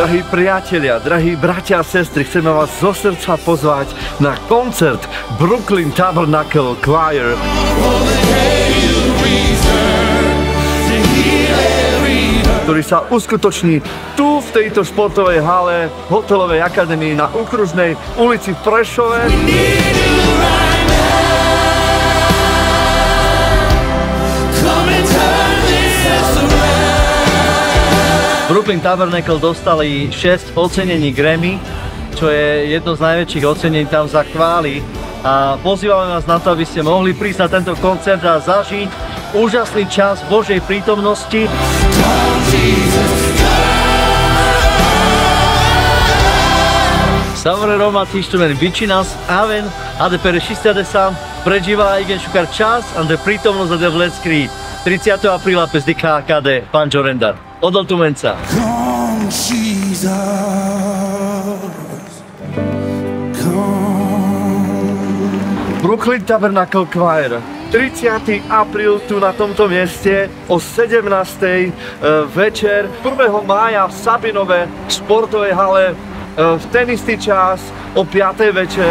Drahí priatelia, drahí bratia a sestry, chceme vás zo srdca pozvať na koncert Brooklyn Tabernacle Choir. Ktorý sa uskutoční tu v tejto športovej hale Hotelovej akadémii na Okružnej ulici v Prešove. Brooklyn Tabernacle dostali 6 ocenení Grammy, čo je jedno z najväčších ocenení tam za chvály. A pozývame vás na to, aby ste mohli prísť na tento koncert a zažiť úžasný čas Božej prítomnosti. Savore romantiștumeni Vicinas Aven a de pereșistea de Sam preživa igen șucar čas a de prítomnosť de vlecký 30. apríla pe zdika de Pan Jorendar. Odol Tumenca. Come, Jesus, come. Brooklyn Tabernacle Choir. 30. apríl tu na tomto mieste o 17. večer 1. mája v Sabinove športovej hale v ten istý čas o 5. večer